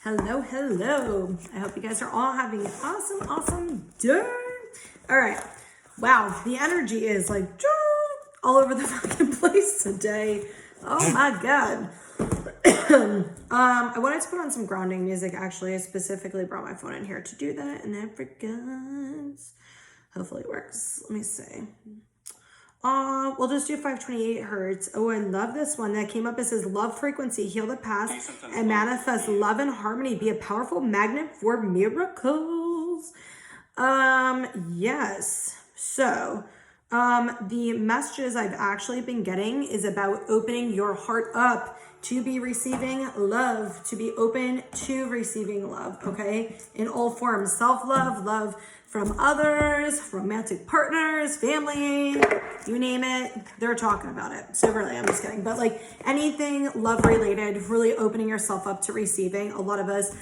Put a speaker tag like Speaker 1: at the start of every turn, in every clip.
Speaker 1: Hello, hello. I hope you guys are all having an awesome day. All right. Wow, the energy is like all over the fucking place today. Oh my God. I wanted to put on some grounding music. Actually, I specifically brought my phone in here to do that, and I forgot. Hopefully it works. Let me see. We'll just do 528 hertz. Oh, I love this one that came up. It says, love frequency, heal the past, and manifest love and harmony. Be a powerful magnet for miracles. Yes. So, the messages I've actually been getting is about opening your heart up to be receiving love, to be open to receiving love, okay? In all forms, self-love, love from others, romantic partners, family, you name it, they're talking about it. So really, I'm just kidding. But like anything love related, really opening yourself up to receiving. A lot of us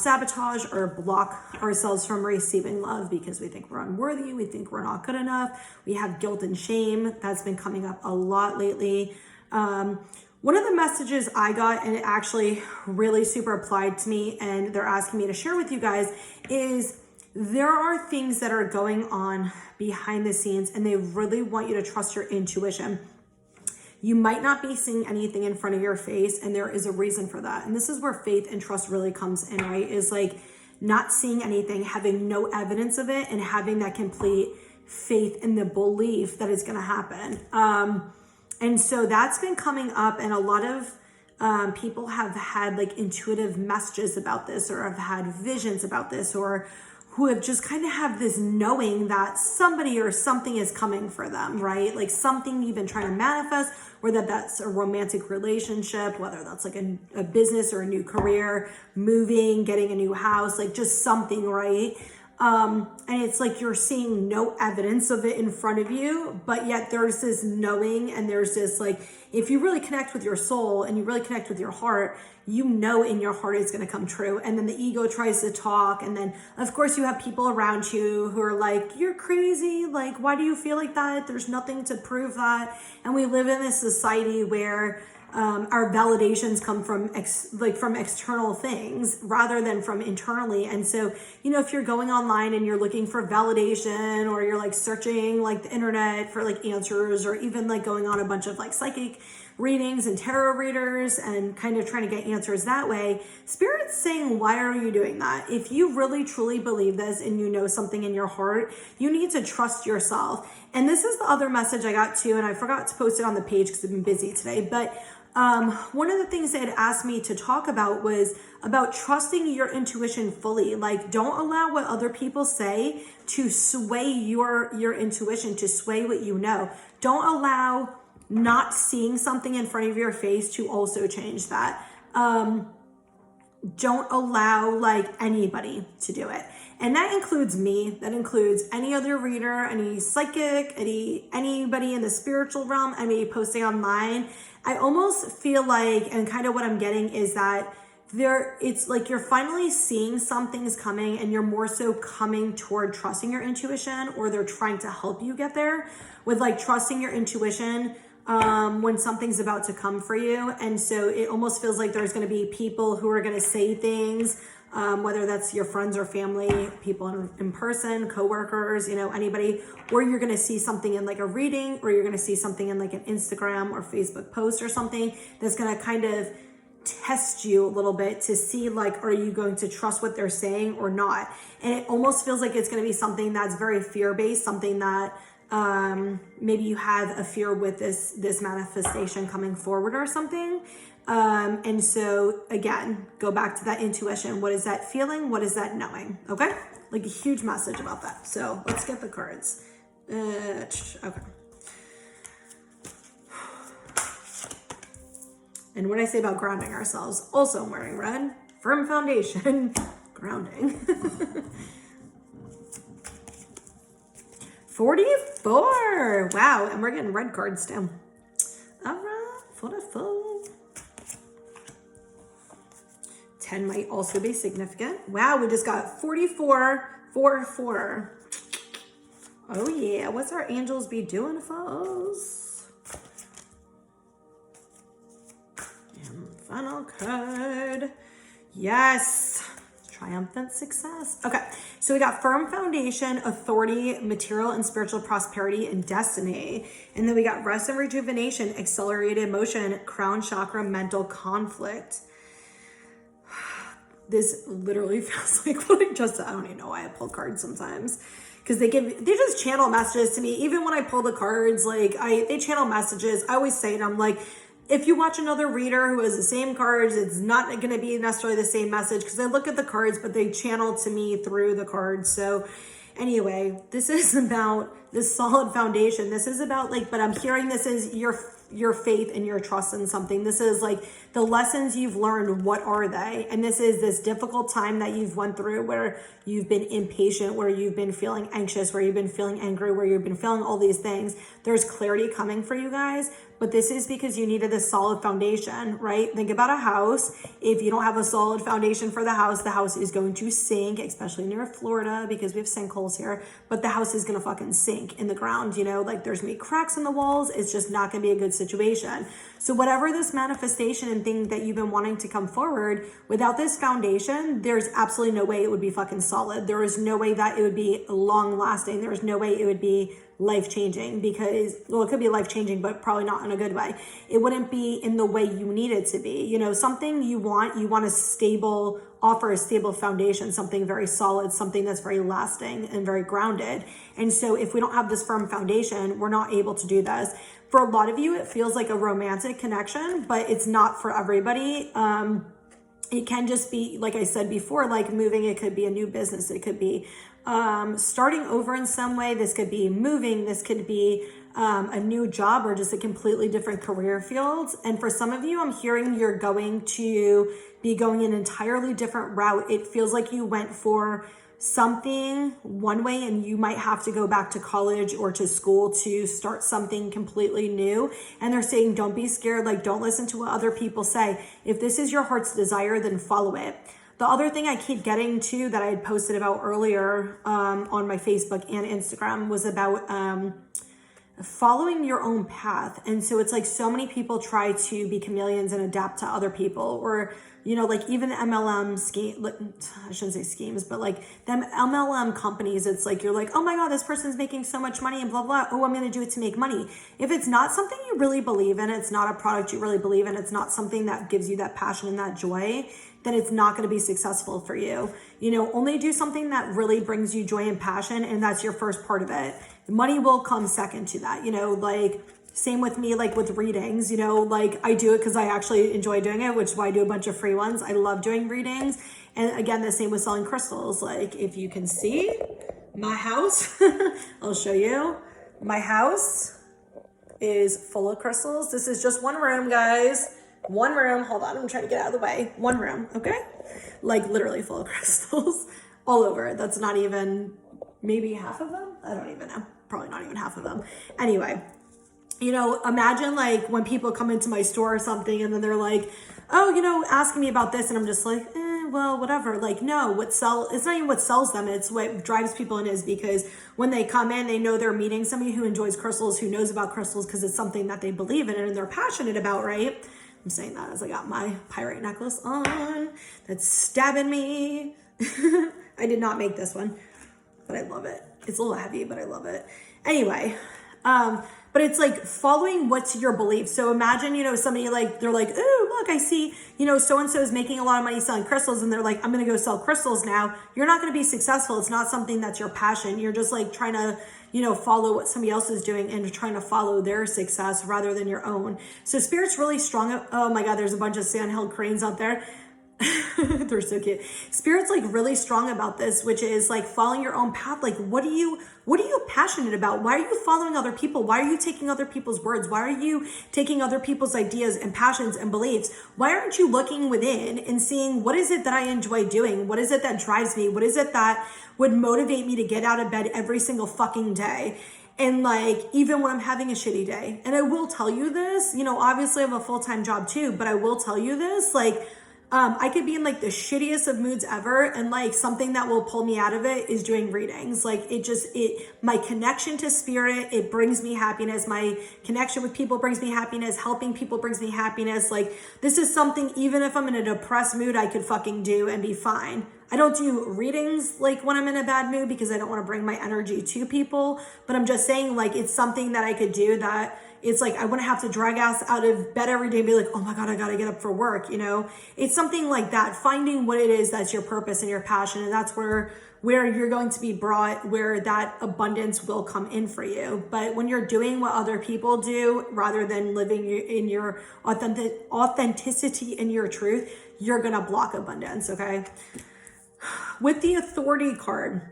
Speaker 1: sabotage or block ourselves from receiving love because we think we're unworthy, we think we're not good enough. We have guilt and shame. That's been coming up a lot lately. One of the messages I got, and it actually really super applied to me, and they're asking me to share with you guys, is there are things that are going on behind the scenes, and they really want you to trust your intuition. You might not be seeing anything in front of your face, and there is a reason for that. And this is where faith and trust really comes in, right? Is like not seeing anything, having no evidence of it, and having that complete faith in the belief that it's going to happen. And so that's been coming up, and a lot of people have had like intuitive messages about this, or have had visions about this, or who have just kind of have this knowing that somebody or something is coming for them, right? Like something you've been trying to manifest, whether that's a romantic relationship, whether that's like a business or a new career, moving, getting a new house, like just something, right? And it's like you're seeing no evidence of it in front of you, but yet there's this knowing, and there's this like, if you really connect with your soul and you really connect with your heart, you know in your heart it's going to come true. And then the ego tries to talk, and then of course you have people around you who are like, you're crazy, like why do you feel like that? There's nothing to prove that. And we live in a society where our validations come from from external things rather than from internally. And so, you know, if you're going online and you're looking for validation, or you're like searching like the internet for like answers, or even like going on a bunch of like psychic readings and tarot readers and kind of trying to get answers that way, Spirit's saying, why are you doing that? If you really truly believe this and you know something in your heart, you need to trust yourself. And this is the other message I got too, and I forgot to post it on the page because I've been busy today, but one of the things they had asked me to talk about was about trusting your intuition fully. Like, don't allow what other people say to sway your intuition, to sway what you know. Don't allow not seeing something in front of your face to also change that. Don't allow like anybody to do it. And that includes me, that includes any other reader, any psychic, anybody in the spiritual realm, anybody posting online. I almost feel like, and kind of what I'm getting is that it's like you're finally seeing something's coming, and you're more so coming toward trusting your intuition, or they're trying to help you get there with like trusting your intuition when something's about to come for you. And so it almost feels like there's going to be people who are going to say things, whether that's your friends or family, people in person, coworkers, you know, anybody, or you're going to see something in like a reading, or you're going to see something in like an Instagram or Facebook post or something that's going to kind of test you a little bit to see like, are you going to trust what they're saying or not? And it almost feels like it's going to be something that's very fear-based, something that maybe you have a fear with this manifestation coming forward or something. And so again, go back to that intuition. What is that feeling? What is that knowing? Okay. Like a huge message about that. So let's get the cards. Okay. And what I say about grounding ourselves, also I'm wearing red, firm foundation, grounding. 44. Wow. And we're getting red cards too. All right. 44. 10 might also be significant. Wow. We just got 44, 4, 4. Oh yeah. What's our angels be doing for us? And final card. Yes. Triumphant success. Okay, so we got firm foundation, authority, material and spiritual prosperity, and destiny. And then we got rest and rejuvenation, accelerated motion, crown chakra, mental conflict. This literally feels like what I don't even know why I pull cards sometimes. Because they just channel messages to me. Even when I pull the cards, like they channel messages. I always say it, I'm like, if you watch another reader who has the same cards, it's not going to be necessarily the same message because I look at the cards, but they channel to me through the cards. So anyway, this is about this solid foundation. This is about like, but I'm hearing this is your faith and your trust in something. This is like the lessons you've learned. What are they? And this is this difficult time that you've went through where you've been impatient, where you've been feeling anxious, where you've been feeling angry, where you've been feeling all these things. There's clarity coming for you guys, but this is because you needed a solid foundation, right? Think about a house. If you don't have a solid foundation for the house is going to sink, especially near Florida because we have sinkholes here, but the house is going to fucking sink in the ground, you know, like there's going to be cracks in the walls. It's just not going to be a good situation. So whatever this manifestation and thing that you've been wanting to come forward, without this foundation, there's absolutely no way it would be fucking solid. There is no way that it would be long lasting. There is no way it would be life-changing because, well, it could be life-changing, but probably not in a good way. It wouldn't be in the way you need it to be. You know, something you want offer a stable foundation, something very solid, something that's very lasting and very grounded. And so if we don't have this firm foundation, we're not able to do this. For a lot of you, it feels like a romantic connection, but it's not for everybody. It can just be, like I said before, like moving. It could be a new business. It could be starting over in some way. This could be moving. This could be a new job or just a completely different career field. And for some of you, I'm hearing you're going to be going an entirely different route. It feels like you went for something one way and you might have to go back to college or to school to start something completely new. And they're saying, don't be scared. Like, don't listen to what other people say. If this is your heart's desire, then follow it. The other thing I keep getting to that I had posted about earlier on my Facebook and Instagram was about following your own path. And so it's like so many people try to be chameleons and adapt to other people, or you know, like even the MLM scheme, I shouldn't say schemes, but like them MLM companies, it's like, you're like, oh my God, this person's making so much money and blah, blah. Oh, I'm going to do it to make money. If it's not something you really believe in, it's not a product you really believe in, it's not something that gives you that passion and that joy, then it's not going to be successful for you. You know, only do something that really brings you joy and passion. And that's your first part of it. Money will come second to that, you know, like same with me, like with readings, you know, like I do it because I actually enjoy doing it, which is why I do a bunch of free ones. I love doing readings. And again, the same with selling crystals. Like if you can see my house, I'll show you. My house is full of crystals. This is just one room, guys. One room. Hold on, I'm trying to get out of the way. One room, okay? Like literally full of crystals all over. That's not even maybe half of them. I don't even know. Probably not even half of them. Anyway. You know, imagine like when people come into my store or something and then they're like, oh, you know, asking me about this. And I'm just like, well, whatever. Like, no, it's not even what sells them. It's what drives people in, is because when they come in, they know they're meeting somebody who enjoys crystals, who knows about crystals because it's something that they believe in and they're passionate about, right? I'm saying that as I got my pyrite necklace on that's stabbing me. I did not make this one, but I love it. It's a little heavy, but I love it. Anyway, but it's like following what's your belief. So imagine, you know, somebody like, they're like, oh, look, I see, you know, so-and-so is making a lot of money selling crystals. And they're like, I'm going to go sell crystals now. You're not going to be successful. It's not something that's your passion. You're just like trying to, you know, follow what somebody else is doing and trying to follow their success rather than your own. So Spirit's really strong. Oh my God, there's a bunch of sandhill cranes out there. They're so cute. Spirit's like really strong about this, which is like following your own path. Like, what are you passionate about? Why are you following other people? Why are you taking other people's words? Why are you taking other people's ideas and passions and beliefs? Why aren't you looking within and seeing what is it that I enjoy doing? What is it that drives me? What is it that would motivate me to get out of bed every single fucking day? And like, even when I'm having a shitty day, and I will tell you this, you know, obviously I have a full-time job too, but I will tell you this, like, I could be in like the shittiest of moods ever, and like something that will pull me out of it is doing readings. Like my connection to spirit, it brings me happiness. My connection with people brings me happiness. Helping people brings me happiness. Like this is something, even if I'm in a depressed mood, I could fucking do and be fine. I don't do readings like when I'm in a bad mood because I don't want to bring my energy to people, but I'm just saying like it's something that I could do that it's like I wouldn't have to drag ass out of bed every day and be like, oh my God, I gotta get up for work, you know? It's something like that, finding what it is that's your purpose and your passion, and that's where you're going to be brought, where that abundance will come in for you. But when you're doing what other people do rather than living in your authenticity and your truth, you're gonna block abundance, okay? With the Authority card,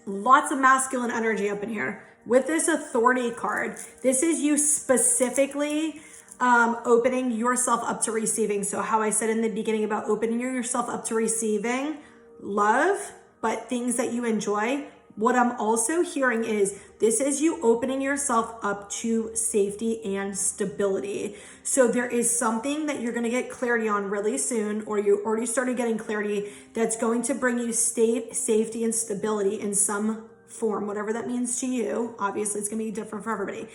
Speaker 1: lots of masculine energy up in here. With this Authority card, this is you specifically opening yourself up to receiving. So how I said in the beginning about opening yourself up to receiving love, but things that you enjoy. What I'm also hearing is this is you opening yourself up to safety and stability. So there is something that you're going to get clarity on really soon, or you already started getting clarity, that's going to bring you safety and stability in some form, whatever that means to you. Obviously, it's going to be different for everybody.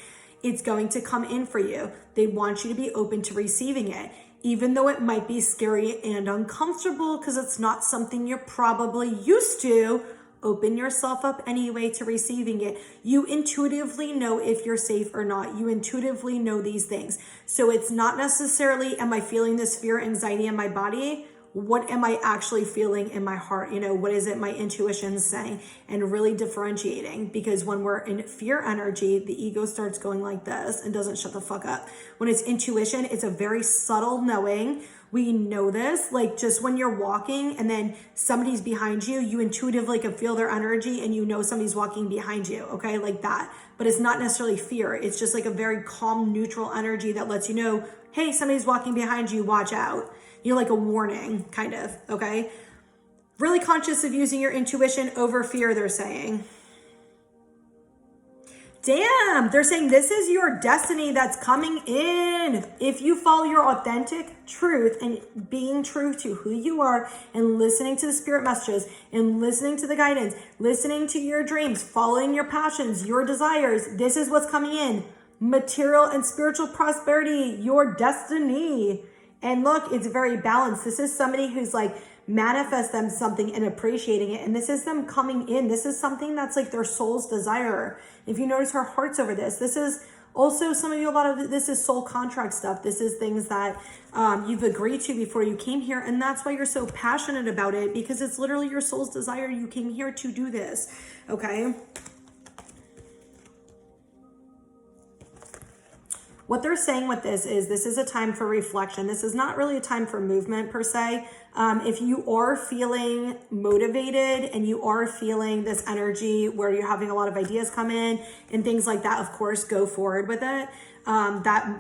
Speaker 1: It's going to come in for you. They want you to be open to receiving it, even though it might be scary and uncomfortable because it's not something you're probably used to. Open yourself up anyway to receiving it. You intuitively know if you're safe or not. You intuitively know these things. So it's not necessarily, am I feeling this fear, anxiety in my body? What am I actually feeling in my heart? You know, what is it my intuition's saying? And really differentiating, because when we're in fear energy, the ego starts going like this and doesn't shut the fuck up. When it's intuition, it's a very subtle knowing. We know this, like just when you're walking and then somebody's behind you, you intuitively can feel their energy and you know somebody's walking behind you, okay, like that. But it's not necessarily fear. It's just like a very calm, neutral energy that lets you know, hey, somebody's walking behind you, watch out. You know, like a warning, kind of, okay? Really conscious of using your intuition over fear, they're saying. Damn, they're saying this is your destiny that's coming in. If you follow your authentic truth and being true to who you are and listening to the spirit messages and listening to the guidance, listening to your dreams, following your passions, your desires, this is what's coming in. Material and spiritual prosperity, your destiny. And look, it's very balanced. This is somebody who's like manifest them something and appreciating it. And this is them coming in. This is something that's like their soul's desire. If you notice her heart's over this, this is also some of you, a lot of this is soul contract stuff. This is things that you've agreed to before you came here. And that's why you're so passionate about it, because it's literally your soul's desire. You came here to do this. Okay. What they're saying with this is a time for reflection. This is not really a time for movement per se. If you are feeling motivated and you are feeling this energy where you're having a lot of ideas come in and things like that, of course, go forward with it.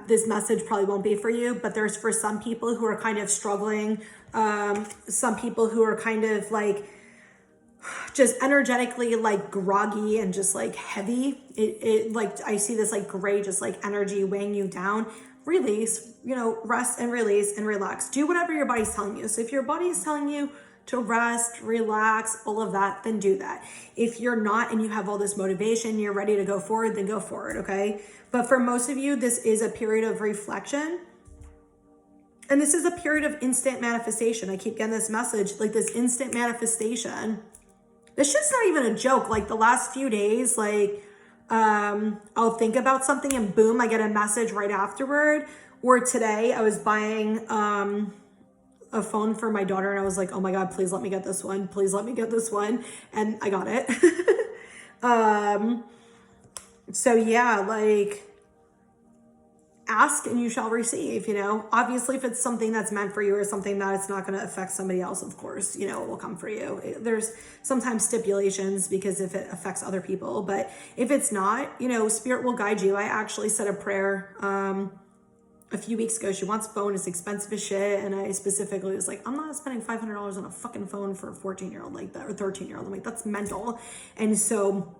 Speaker 1: This message probably won't be for you, but there's for some people who are kind of struggling, some people who are kind of like, just energetically like groggy and just like heavy. It like, I see this like gray, just like energy weighing you down. Release, you know, rest and release and relax. Do whatever your body's telling you. So if your body is telling you to rest, relax, all of that, then do that. If you're not and you have all this motivation, you're ready to go forward, then go forward, okay? But for most of you, this is a period of reflection. And this is a period of instant manifestation. I keep getting this message, like this instant manifestation. This shit's not even a joke. Like the last few days, like I'll think about something and boom, I get a message right afterward. Or today I was buying a phone for my daughter and I was like, oh my God, please let me get this one. Please let me get this one. And I got it. So yeah, like ask and you shall receive, you know. Obviously, if it's something that's meant for you or something that it's not going to affect somebody else, of course, you know, it will come for you. There's sometimes stipulations because if it affects other people, but if it's not, you know, spirit will guide you. I actually said a prayer a few weeks ago. She wants a phone, it's expensive as shit, and I specifically was like, I'm not spending $500 on a fucking phone for a 14-year-old like that, or 13-year-old. I'm like, that's mental. And so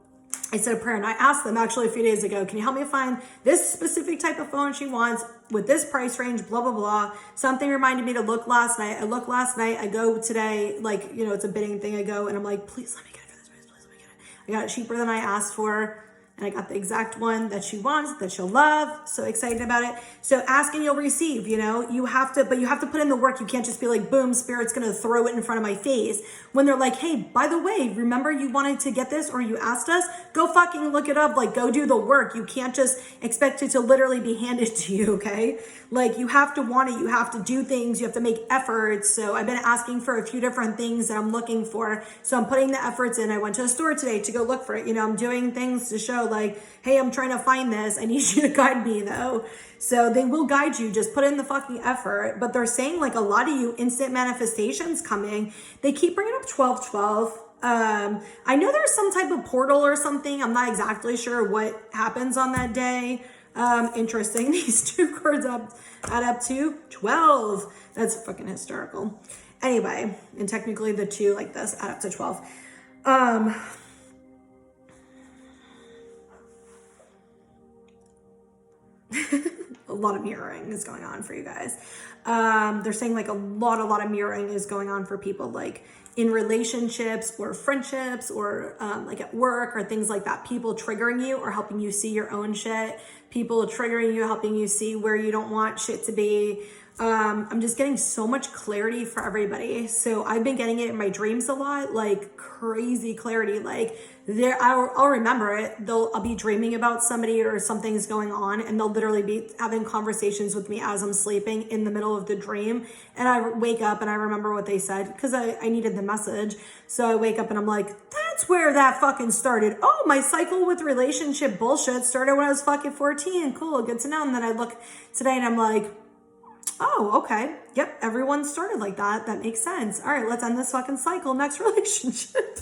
Speaker 1: I said a prayer, and I asked them actually a few days ago, can you help me find this specific type of phone she wants with this price range, blah, blah, blah. Something reminded me to look last night. I looked last night. I go today, like, you know, it's a bidding thing. I go and I'm like, please let me get it for this price. Please let me get it. I got it cheaper than I asked for. And I got the exact one that she wants, that she'll love. So excited about it. So ask and you'll receive, you know, you have to put in the work. You can't just be like, boom, Spirit's going to throw it in front of my face. When they're like, hey, by the way, remember you wanted to get this or you asked us? Go fucking look it up. Like, go do the work. You can't just expect it to literally be handed to you, okay? Like, you have to want it. You have to do things. You have to make efforts. So I've been asking for a few different things that I'm looking for. So I'm putting the efforts in. I went to a store today to go look for it. You know, I'm doing things to show like, hey, I'm trying to find this. I need you to guide me though. So they will guide you. Just put in the fucking effort. But they're saying like a lot of you instant manifestations coming. They keep bringing up 1212. I know there's some type of portal or something. I'm not exactly sure what happens on that day. Interesting. These two cards add up to 12. That's fucking hysterical. Anyway, and technically the two like this add up to 12. A lot of mirroring is going on for you guys. They're saying like a lot of mirroring is going on for people like in relationships or friendships or like at work or things like that. People triggering you or helping you see your own shit. People triggering you, helping you see where you don't want shit to be. I'm just getting so much clarity for everybody. So I've been getting it in my dreams a lot, like crazy clarity. Like I'll remember it. I'll be dreaming about somebody or something's going on and they'll literally be having conversations with me as I'm sleeping in the middle of the dream. And I wake up and I remember what they said because I needed the message. So I wake up and I'm like, that's where that fucking started. Oh, my cycle with relationship bullshit started when I was fucking 14. Cool, good to know. And then I look today and I'm like, oh, okay. Yep, everyone started like that. That makes sense. All right, let's end this fucking cycle. Next relationship.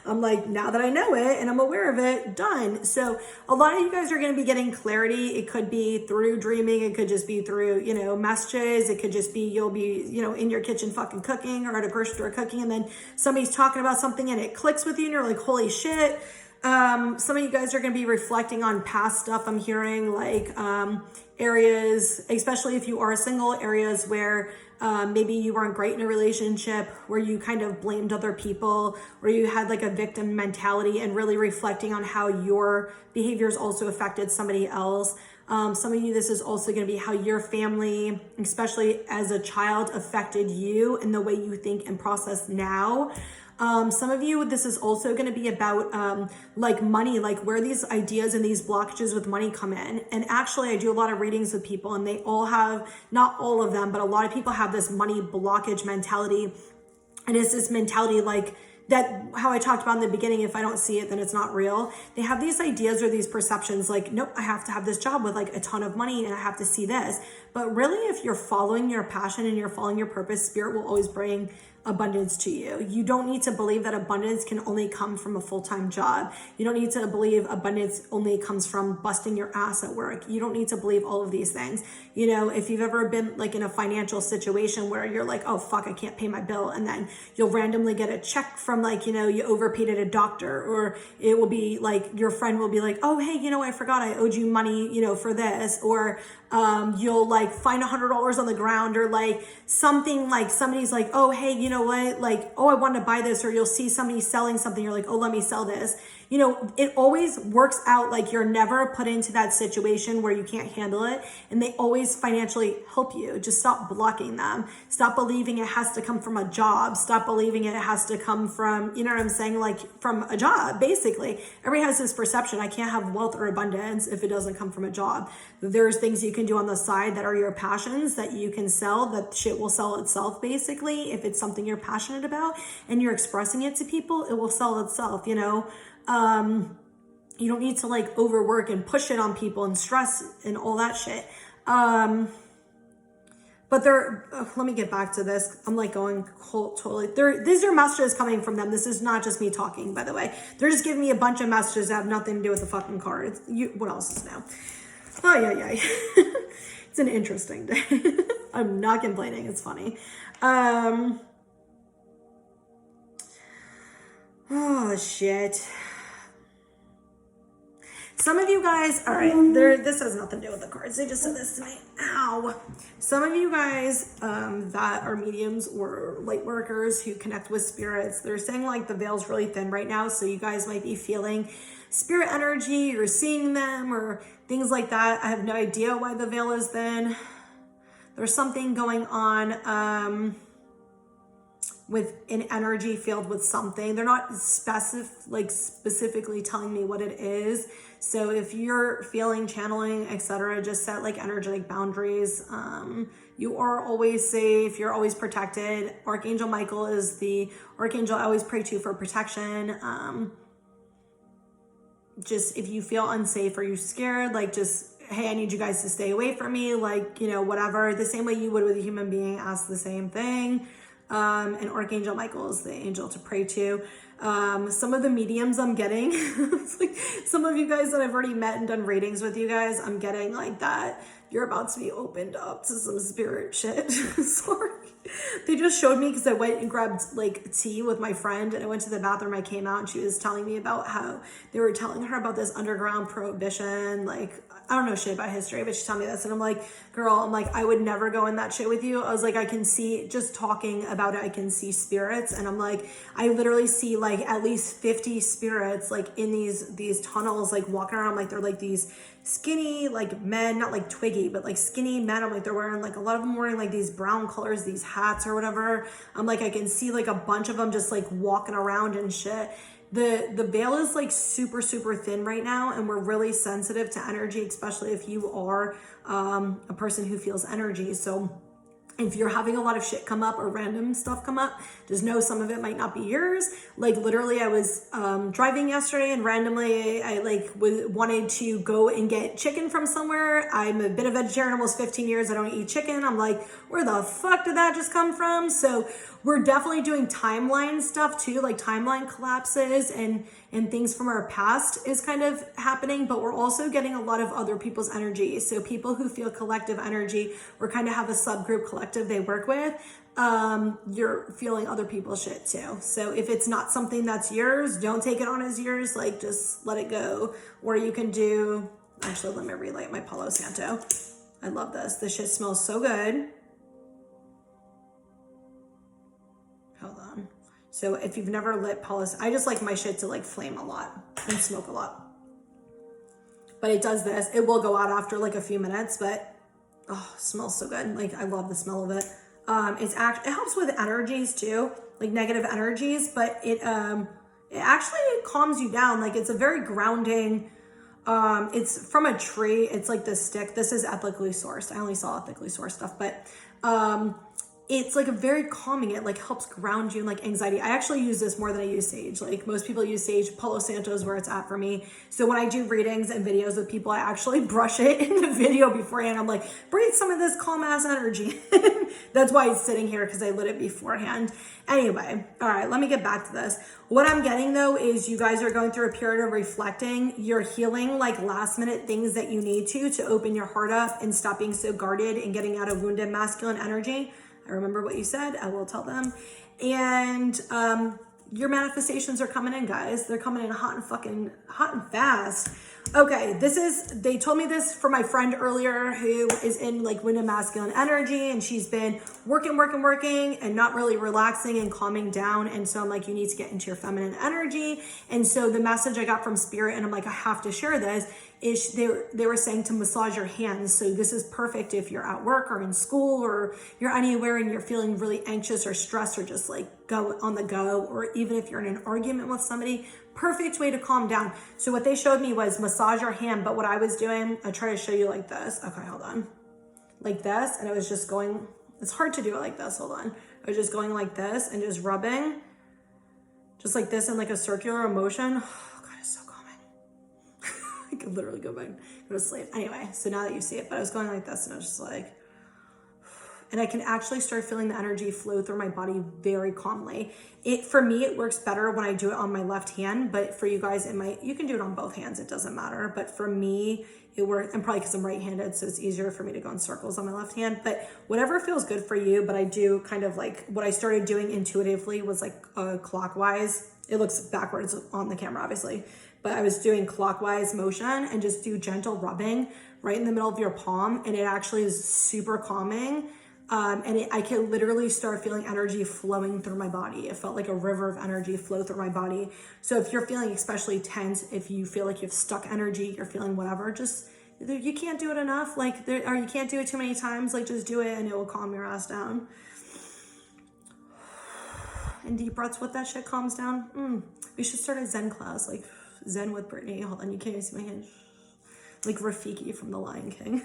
Speaker 1: I'm like, now that I know it and I'm aware of it, done. So a lot of you guys are going to be getting clarity. It could be through dreaming. It could just be through, you know, messages. It could just be you'll be, you know, in your kitchen fucking cooking or at a grocery store cooking and then somebody's talking about something and it clicks with you and you're like, holy shit. Some of you guys are going to be reflecting on past stuff. I'm hearing like areas, especially if you are single, areas where maybe you weren't great in a relationship, where you kind of blamed other people, where you had like a victim mentality and really reflecting on how your behaviors also affected somebody else. Some of you, this is also going to be how your family, especially as a child, affected you and the way you think and process now. Some of you, this is also going to be about like money, like where these ideas and these blockages with money come in. And actually, I do a lot of readings with people and they all have, not all of them, but a lot of people have this money blockage mentality. And it's this mentality like that, how I talked about in the beginning, if I don't see it, then it's not real. They have these ideas or these perceptions like, nope, I have to have this job with like a ton of money and I have to see this. But really, if you're following your passion and you're following your purpose, Spirit will always bring abundance to you. You don't need to believe that abundance can only come from a full-time job. You don't need to believe abundance only comes from busting your ass at work. You don't need to believe all of these things. You know, if you've ever been like in a financial situation where you're like, oh fuck, I can't pay my bill. And then you'll randomly get a check from like, you know, you overpaid at a doctor, or it will be like, your friend will be like, oh, hey, you know, I forgot I owed you money, you know, for this. Or you'll like find $100 on the ground, or like something like somebody's like, oh, hey, you know what? Like, oh, I wanted to buy this. Or you'll see somebody selling something. You're like, oh, let me sell this. You know, it always works out. Like, you're never put into that situation where you can't handle it, and they always financially help you. Just stop blocking them. Stop believing it has to come from a job. Stop believing it has to come from, you know what I'm saying? Like from a job, basically. Everybody has this perception. I can't have wealth or abundance if it doesn't come from a job. There's things you can do on the side that are your passions that you can sell, that shit will sell itself, basically. If it's something you're passionate about and you're expressing it to people, it will sell itself, you know? You don't need to like overwork and push it on people and stress and all that shit. But let me get back to this. I'm like going totally, these are messages coming from them. This is not just me talking, by the way. They're just giving me a bunch of messages that have nothing to do with the fucking cards. What else is new? Oh, yeah. It's an interesting day. I'm not complaining. It's funny. Oh, shit. Some of you guys, all right, this has nothing to do with the cards. They just said this to me. Ow. Some of you guys that are mediums or light workers who connect with spirits, they're saying like the veil's really thin right now. So you guys might be feeling spirit energy or seeing them or things like that. I have no idea why the veil is thin. There's something going on with an energy field with something. They're not specifically telling me what it is. So if you're feeling channeling, etc., just set like energetic boundaries. You are always safe. You're always protected. Archangel Michael is the archangel I always pray to for protection. Just if you feel unsafe or you're scared, like just, hey, I need you guys to stay away from me. Like, you know, whatever. The same way you would with a human being, ask the same thing. And Archangel Michael is the angel to pray to. Some of the mediums I'm getting, like some of you guys that I've already met and done readings with you guys, I'm getting like that you're about to be opened up to some spirit shit. Sorry. They just showed me because I went and grabbed like tea with my friend and I went to the bathroom. I came out and she was telling me about how they were telling her about this underground prohibition. Like, I don't know shit about history, but she told me this. And I'm like, girl, I'm like, I would never go in that shit with you. I was like, I can see, just talking about it, I can see spirits. And I'm like, I literally see like at least 50 spirits like in these tunnels, like walking around. Like they're like these skinny like men, not like twiggy, but like skinny men. I'm like, they're wearing like, a lot of them wearing like these brown colors, these hats or whatever. I'm like, I can see like a bunch of them just like walking around and shit. The veil is like super, super thin right now, and we're really sensitive to energy, especially if you are a person who feels energy. So if you're having a lot of shit come up or random stuff come up, just know some of it might not be yours. Like literally I was driving yesterday and randomly I like wanted to go and get chicken from somewhere. I'm a bit of a vegetarian, almost 15 years. I don't eat chicken. I'm like, where the fuck did that just come from? So we're definitely doing timeline stuff too, like timeline collapses and things from our past is kind of happening, but we're also getting a lot of other people's energy. So people who feel collective energy or kind of have a subgroup collective they work with, you're feeling other people's shit too. So if it's not something that's yours, don't take it on as yours, like just let it go. Or you can do, actually let me relight my Palo Santo. I love this. This shit smells so good. Hold on. So if you've never lit Palo, I just like my shit to like flame a lot and smoke a lot. But it does this. It will go out after like a few minutes, but oh, it smells so good. Like I love the smell of it. It helps with energies too, like negative energies, but it actually calms you down. Like it's a very grounding, it's from a tree. It's like this stick. This is ethically sourced. I only saw ethically sourced stuff, but, it's like a very calming, it like helps ground you in like anxiety. I actually use this more than I use sage. Like most people use sage. Palo Santo is where it's at for me. So when I do readings and videos with people, I actually brush it in the video beforehand. I'm like, breathe some of this calm ass energy. That's why it's sitting here, because I lit it beforehand. Anyway, all right, let me get back to this. What I'm getting though is you guys are going through a period of reflecting. You're healing like last minute things that you need to open your heart up and stop being so guarded and getting out of wounded masculine energy. I remember what you said. I will tell them. And your manifestations are coming in, guys. They're coming in hot and fast. Okay, they told me this for my friend earlier who is in like wounded masculine energy, and she's been working and not really relaxing and calming down. And so I'm like, you need to get into your feminine energy. And so the message I got from Spirit, and I'm like, I have to share this, is they were saying to massage your hands. So this is perfect if you're at work or in school or you're anywhere and you're feeling really anxious or stressed or just like go on the go, or even if you're in an argument with somebody, perfect way to calm down. So what they showed me was massage your hand, but what I was doing, I try to show you like this. Okay, hold on. Like this, and I was just going, it's hard to do it like this, hold on. I was just going like this and just rubbing, just like this in like a circular motion. Oh God, it's so calming. I could literally go to sleep. Anyway, so now that you see it, but I was going like this and I was just like, and I can actually start feeling the energy flow through my body very calmly. For me, it works better when I do it on my left hand, but for you guys, you can do it on both hands. It doesn't matter. But for me, it works, and probably because I'm right-handed, so it's easier for me to go in circles on my left hand, but whatever feels good for you. But I do kind of like, what I started doing intuitively was like clockwise. It looks backwards on the camera, obviously, but I was doing clockwise motion, and just do gentle rubbing right in the middle of your palm, and it actually is super calming. I could literally start feeling energy flowing through my body. It felt like a river of energy flow through my body. So if you're feeling especially tense, if you feel like you have stuck energy, you're feeling whatever, just, you can't do it enough, like, or you can't do it too many times, like, just do it and it will calm your ass down. And deep breaths with that shit calms down. We should start a Zen class, like Zen with Brittany. Hold on, you can't even see my hand. Like Rafiki from The Lion King.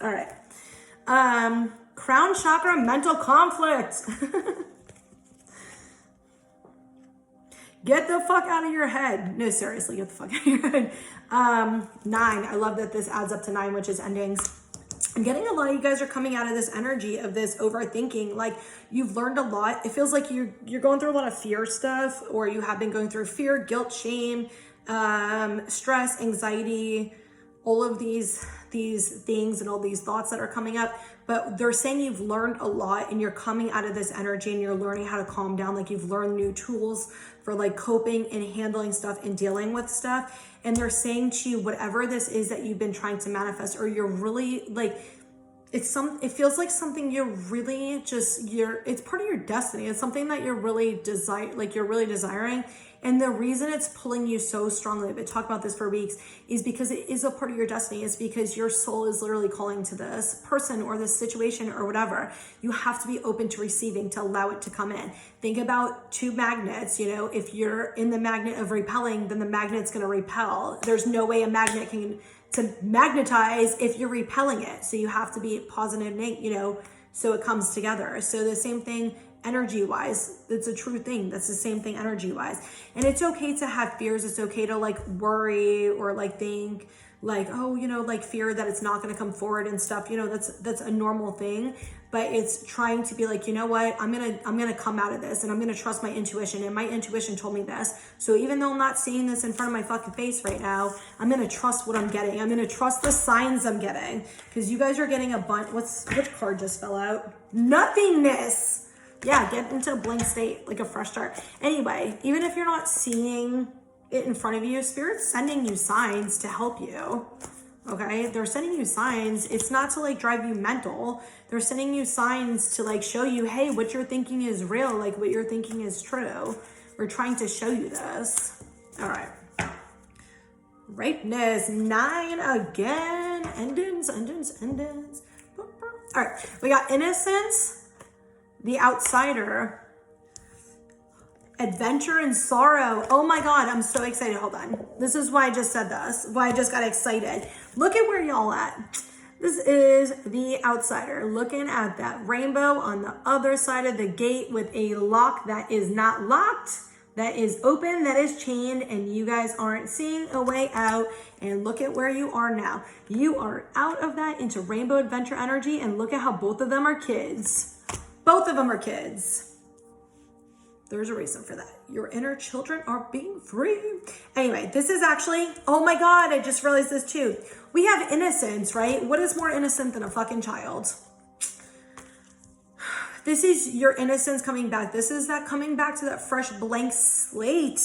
Speaker 1: All right. Crown chakra mental conflict. Get the fuck out of your head. No, seriously, get the fuck out of your head. 9, I love that this adds up to 9, which is endings. I'm getting a lot of you guys are coming out of this energy of this overthinking. Like, you've learned a lot. It feels like you're going through a lot of fear stuff, or you have been going through fear, guilt, shame, stress, anxiety, all of these things and all these thoughts that are coming up. But they're saying you've learned a lot and you're coming out of this energy and you're learning how to calm down. Like, you've learned new tools for like coping and handling stuff and dealing with stuff. And they're saying to you, whatever this is that you've been trying to manifest, or you're really like, it feels like something you're really it's part of your destiny. It's something that you're really desiring. And the reason it's pulling you so strongly, I've been talking about this for weeks, is because it is a part of your destiny. It's because your soul is literally calling to this person or this situation or whatever. You have to be open to receiving, to allow it to come in. Think about 2 magnets. You know, if you're in the magnet of repelling, then the magnet's going to repel. There's no way a magnet can to magnetize if you're repelling it. So you have to be positive, you know, so it comes together. So the same thing energy wise, it's a true thing. That's the same thing energy wise. And it's okay to have fears. It's okay to like worry or like think like, oh, you know, like fear that it's not going to come forward and stuff, you know, that's a normal thing. But it's trying to be like, you know what, I'm gonna come out of this and I'm gonna trust my intuition, and my intuition told me this. So even though I'm not seeing this in front of my fucking face right now, I'm gonna trust what I'm getting. I'm gonna trust the signs I'm getting, because you guys are getting a bunch. Which card just fell out? Nothingness. Yeah, get into a blank state, like a fresh start. Anyway, even if you're not seeing it in front of you, Spirit's sending you signs to help you. Okay, they're sending you signs. It's not to like drive you mental. They're sending you signs to like show you, hey, what you're thinking is real. Like, what you're thinking is true. We're trying to show you this. All right. Ripeness, 9 again. Endings. All right, we got innocence, the outsider, adventure and sorrow. Oh my God, I'm so excited. Hold on. This is why I just said this, why I just got excited. Look at where y'all at. This is the outsider looking at that rainbow on the other side of the gate with a lock that is not locked, that is open, that is chained, and you guys aren't seeing a way out. And look at where you are now. You are out of that into rainbow adventure energy, and look at how both of them are kids. Both of them are kids. There's a reason for that. Your inner children are being free. Anyway, this is actually, oh my God, I just realized this too. We have innocence, right? What is more innocent than a fucking child? This is your innocence coming back. This is that coming back to that fresh blank slate.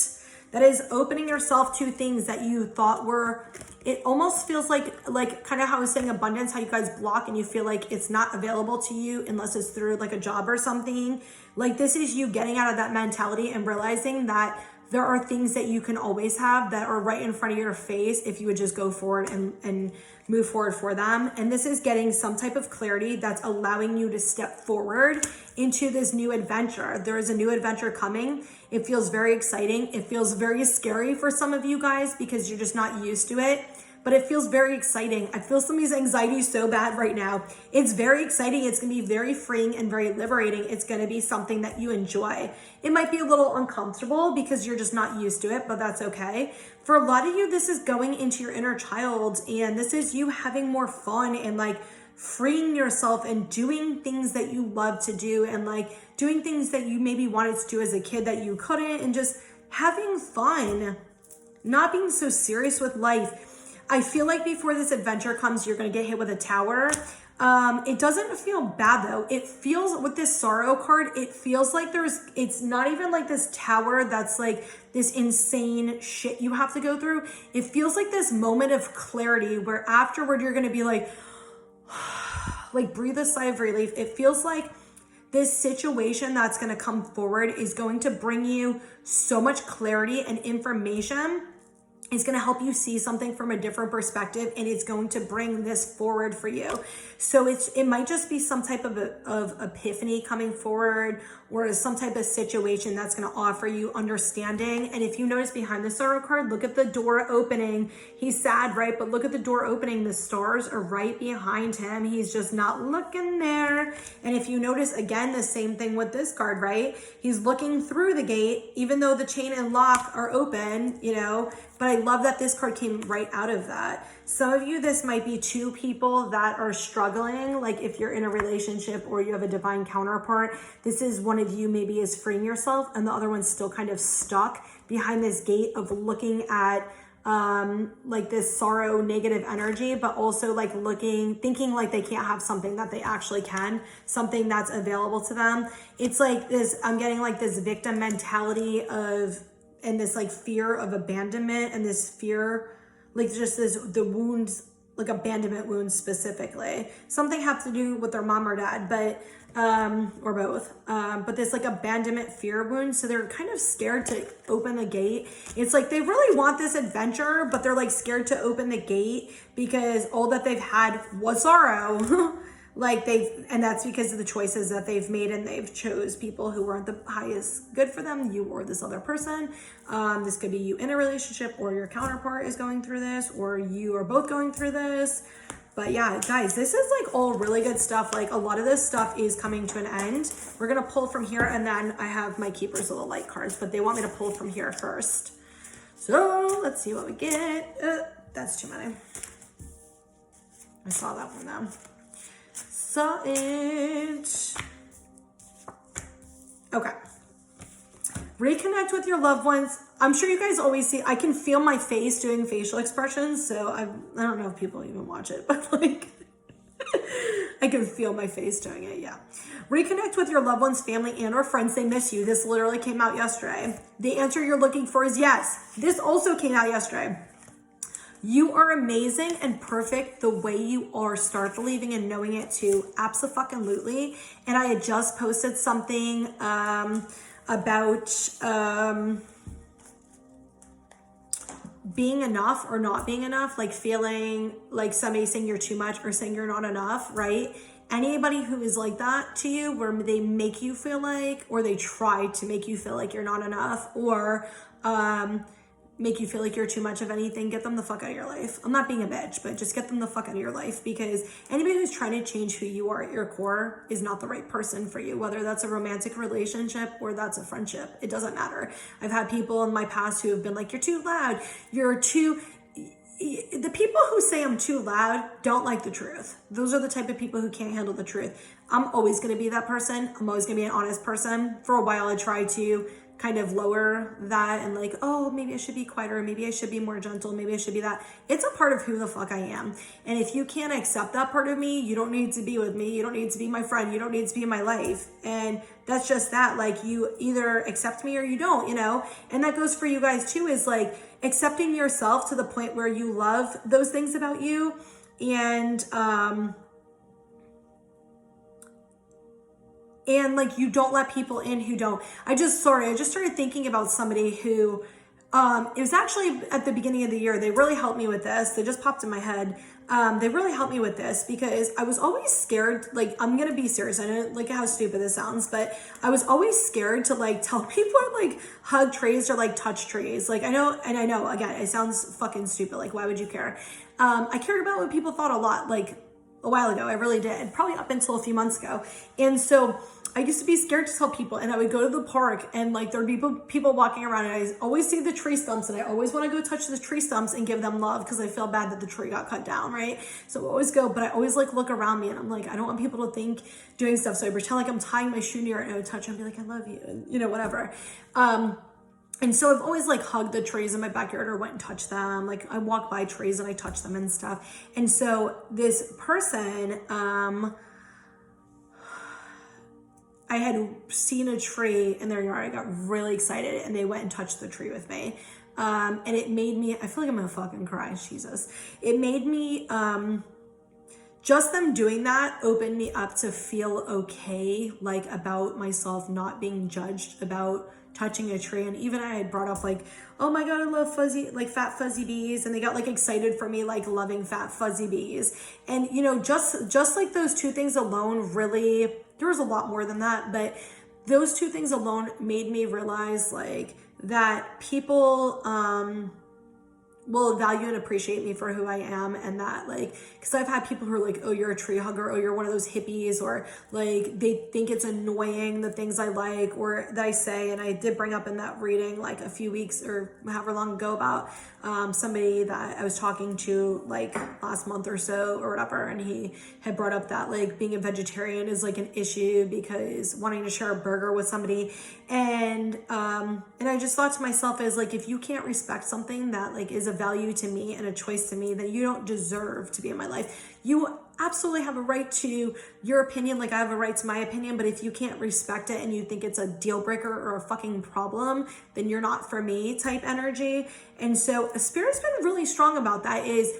Speaker 1: That is opening yourself to things that you thought were, it almost feels like kind of how I was saying abundance, how you guys block and you feel like it's not available to you unless it's through like a job or something. Like, this is you getting out of that mentality and realizing that there are things that you can always have that are right in front of your face if you would just go forward and move forward for them. And this is getting some type of clarity that's allowing you to step forward into this new adventure. There is a new adventure coming. It feels very exciting. It feels very scary for some of you guys because you're just not used to it. But it feels very exciting. I feel some of these anxieties so bad right now. It's very exciting. It's gonna be very freeing and very liberating. It's gonna be something that you enjoy. It might be a little uncomfortable because you're just not used to it, but that's okay. For a lot of you, this is going into your inner child, and this is you having more fun and like freeing yourself and doing things that you love to do, and like doing things that you maybe wanted to do as a kid that you couldn't, and just having fun, not being so serious with life. I feel like before this adventure comes, you're going to get hit with a tower. It doesn't feel bad though. It feels, with this sorrow card, it feels like it's not even like this tower that's like this insane shit you have to go through. It feels like this moment of clarity where afterward you're going to be like breathe a sigh of relief. It feels like this situation that's going to come forward is going to bring you so much clarity and information. It's going to help you see something from a different perspective, and it's going to bring this forward for you. So it might just be some type of epiphany coming forward, or some type of situation that's going to offer you understanding. And if you notice behind the sorrow card, look at the door opening. He's sad, right? But look at the door opening. The stars are right behind him. He's just not looking there. And if you notice, again, the same thing with this card, right? He's looking through the gate, even though the chain and lock are open, you know. But I love that this card came right out of that. Some of you, this might be two people that are struggling. Like if you're in a relationship or you have a divine counterpart, this is one of you maybe is freeing yourself and the other one's still kind of stuck behind this gate of looking at like this sorrow, negative energy, but also like thinking like they can't have something that they actually can, something that's available to them. It's like this, I'm getting like this victim mentality and this like fear of abandonment, and this fear, like just the wounds, like abandonment wounds specifically. Something has to do with their mom or dad, but, or both. But this like abandonment fear wound. So they're kind of scared to open the gate. It's like they really want this adventure, but they're like scared to open the gate because all that they've had was sorrow. And that's because of the choices that they've made, and they've chose people who weren't the highest good for them, you or this other person. This could be you in a relationship, or your counterpart is going through this, or you are both going through this. But yeah, guys, this is like all really good stuff. Like a lot of this stuff is coming to an end. We're going to pull from here, and then I have my keepers of the light cards, but they want me to pull from here first. So let's see what we get. That's too many. I saw that one though. Saw it. Okay. Reconnect with your loved ones. I'm sure you guys always see, I can feel my face doing facial expressions. So I don't know if people even watch it, but like, I can feel my face doing it. Yeah. Reconnect with your loved ones, family, and or friends. They miss you. This literally came out yesterday. The answer you're looking for is yes. This also came out yesterday. You are amazing and perfect the way you are. Start believing and knowing it too. Abso-fucking-lutely. And I had just posted something about being enough or not being enough, like feeling like somebody saying you're too much or saying you're not enough, right? Anybody who is like that to you, where they make you feel like, or they try to make you feel like you're not enough, or make you feel like you're too much of anything, get them the fuck out of your life. I'm not being a bitch, but just get them the fuck out of your life, because anybody who's trying to change who you are at your core is not the right person for you, whether that's a romantic relationship or that's a friendship. It doesn't matter. I've had people in my past who have been like, you're too loud, the people who say I'm too loud don't like the truth. Those are the type of people who can't handle the truth. I'm always going to be that person. I'm always going to be an honest person. For a while, I tried to kind of lower that and like, oh, maybe I should be quieter. Maybe I should be more gentle. Maybe I should be that. It's a part of who the fuck I am. And if you can't accept that part of me, you don't need to be with me. You don't need to be my friend. You don't need to be in my life. And that's just that. Like, you either accept me or you don't, you know? And that goes for you guys too, is like accepting yourself to the point where you love those things about you. And like, you don't let people in who don't. I just started thinking about somebody who, it was actually at the beginning of the year. They really helped me with this. They just popped in my head. They really helped me with this because I was always scared. Like, I'm going to be serious. I know like how stupid this sounds, but I was always scared to like tell people to like hug trees or like touch trees. Like, I know again, it sounds fucking stupid. Like, why would you care? I cared about what people thought a lot, like a while ago. I really did, probably up until a few months ago. And so I used to be scared to tell people, and I would go to the park and like there'd be people walking around, and I always see the tree stumps, and I always want to go touch the tree stumps and give them love because I feel bad that the tree got cut down, right? So I always go, but I always like look around me, and I'm like, I don't want people to think doing stuff. So I pretend like I'm tying my shoe near it, and I would touch it and be like, I love you, and you know, whatever. And so I've always like hugged the trees in my backyard or went and touched them. Like I walk by trees and I touch them and stuff. And so this person, I had seen a tree in their yard. I got really excited and they went and touched the tree with me. And it made me, I feel like I'm gonna fucking cry, Jesus. It made me, just them doing that opened me up to feel okay, like about myself not being judged about touching a tree. And even I had brought up like, oh my God, I love fuzzy, like fat fuzzy bees. And they got like excited for me, like loving fat fuzzy bees. And you know, just like those two things alone really, there was a lot more than that, but those two things alone made me realize like that people, will value and appreciate me for who I am. And that like, because I've had people who are like, oh, you're a tree hugger, oh, you're one of those hippies, or like they think it's annoying the things I like or that I say. And I did bring up in that reading like a few weeks or however long ago about somebody that I was talking to like last month or so or whatever, and he had brought up that like being a vegetarian is like an issue because wanting to share a burger with somebody. And I just thought to myself is like, if you can't respect something that like is a value to me and a choice to me, then you don't deserve to be in my life. You absolutely have a right to your opinion, like I have a right to my opinion, but if you can't respect it and you think it's a deal breaker or a fucking problem, then you're not for me type energy. And so Spirit's been really strong about that, is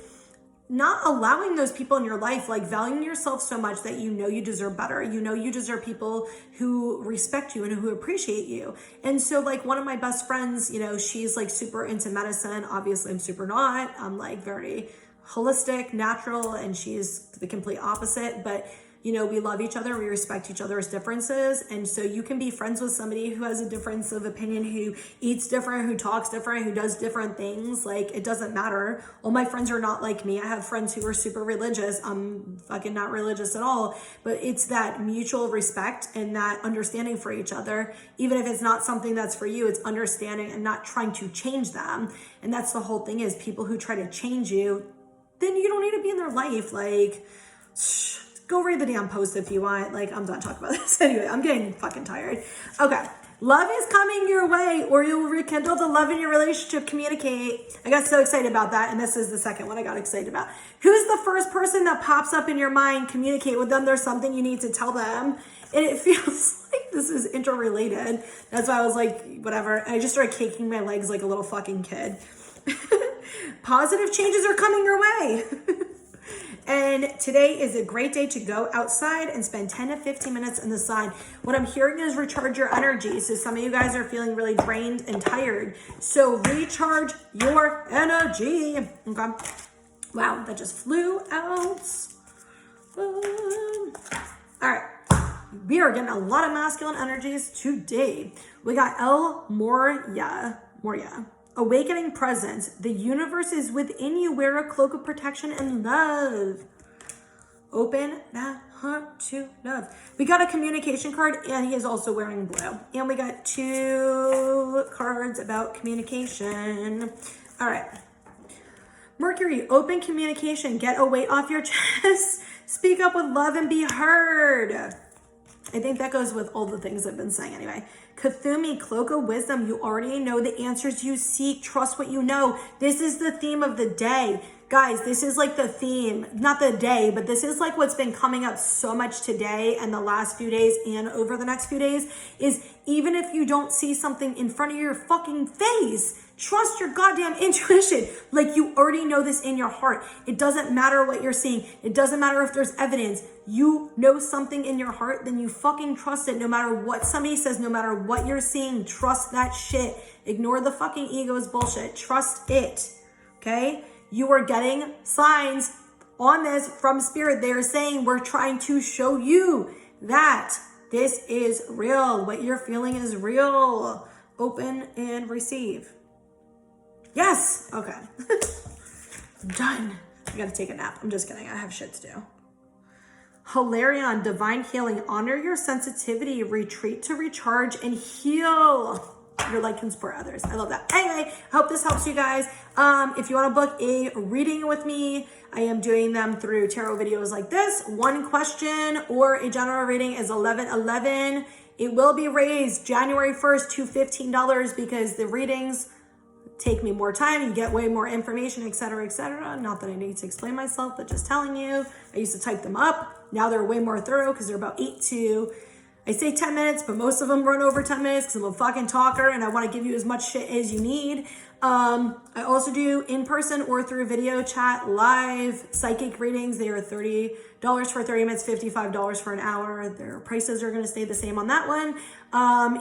Speaker 1: not allowing those people in your life, like valuing yourself so much that you know you deserve better. You know you deserve people who respect you and who appreciate you. And so like one of my best friends, you know, she's like super into medicine. Obviously I'm super not. I'm like very holistic, natural, and she's the complete opposite. But you know, we love each other, we respect each other's differences. And so you can be friends with somebody who has a difference of opinion, who eats different, who talks different, who does different things. Like, it doesn't matter. All my friends are not like me. I have friends who are super religious. I'm fucking not religious at all. But it's that mutual respect and that understanding for each other. Even if it's not something that's for you, it's understanding and not trying to change them. And that's the whole thing, is people who try to change you, then you don't need to be in their life. Like, go read the damn post if you want. Like, I'm done talking about this. Anyway, I'm getting fucking tired. Okay. Love is coming your way, or you will rekindle the love in your relationship. Communicate. I got so excited about that. And this is the second one I got excited about. Who's the first person that pops up in your mind? Communicate with them. There's something you need to tell them. And it feels like this is interrelated. That's why I was like, whatever. And I just started kicking my legs like a little fucking kid. Positive changes are coming your way. And today is a great day to go outside and spend 10 to 15 minutes in the sun. What I'm hearing is recharge your energy. So some of you guys are feeling really drained and tired. So recharge your energy. Okay. Wow, that just flew out. All right. We are getting a lot of masculine energies today. We got El Moria. Awakening presence. The universe is within you. Wear a cloak of protection and love. Open that heart to love. We got a communication card, and he is also wearing blue. And we got 2 cards about communication. All right. Mercury, open communication. Get a weight off your chest. Speak up with love and be heard. I think that goes with all the things I've been saying anyway. Kathumi, cloak of wisdom. You already know the answers you seek. Trust what you know. This is the theme of the day. Guys, this is like the theme, not the day, but this is like what's been coming up so much today and the last few days and over the next few days, is even if you don't see something in front of your fucking face, trust your goddamn intuition. Like, you already know this in your heart. It doesn't matter what you're seeing. It doesn't matter if there's evidence. You know something in your heart, then you fucking trust it. No matter what somebody says, no matter what you're seeing, trust that shit. Ignore the fucking ego's bullshit. Trust it. Okay? You are getting signs on this from spirit. They are saying, we're trying to show you that this is real. What you're feeling is real. Open and receive. Yes. Okay. Done. I gotta take a nap. I'm just kidding. I have shit to do. Hilarion, divine healing. Honor your sensitivity. Retreat to recharge and heal. Your light can support others. I love that. Anyway, I hope this helps you guys. If you want to book a reading with me, I am doing them through tarot videos like this. One question or a general reading is $11.11. It will be raised January 1st to $15 because the readings take me more time. You get way more information, etc., etc. Not that I need to explain myself, but just telling you. I used to type them up. Now they're way more thorough because they're about 8 to, I say 10 minutes, but most of them run over 10 minutes because I'm a fucking talker and I want to give you as much shit as you need. I also do in person or through video chat live psychic readings. They are $30 for 30 minutes, $55 for an hour. Their prices are going to stay the same on that one.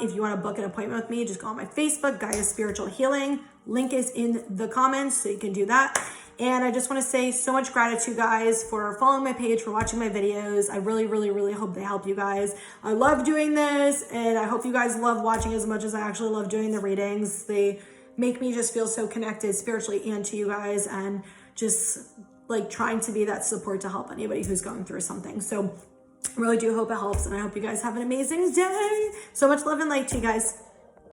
Speaker 1: If you want to book an appointment with me, just go on my Facebook, Gaia Spiritual Healing. Link is in the comments, so you can do that. And I just want to say so much gratitude, guys, for following my page, for watching my videos. I really, really, really hope they help you guys. I love doing this, and I hope you guys love watching as much as I actually love doing the readings. They make me just feel so connected spiritually and to you guys, and just like trying to be that support to help anybody who's going through something. So I really do hope it helps, and I hope you guys have an amazing day. So much love and light to you guys.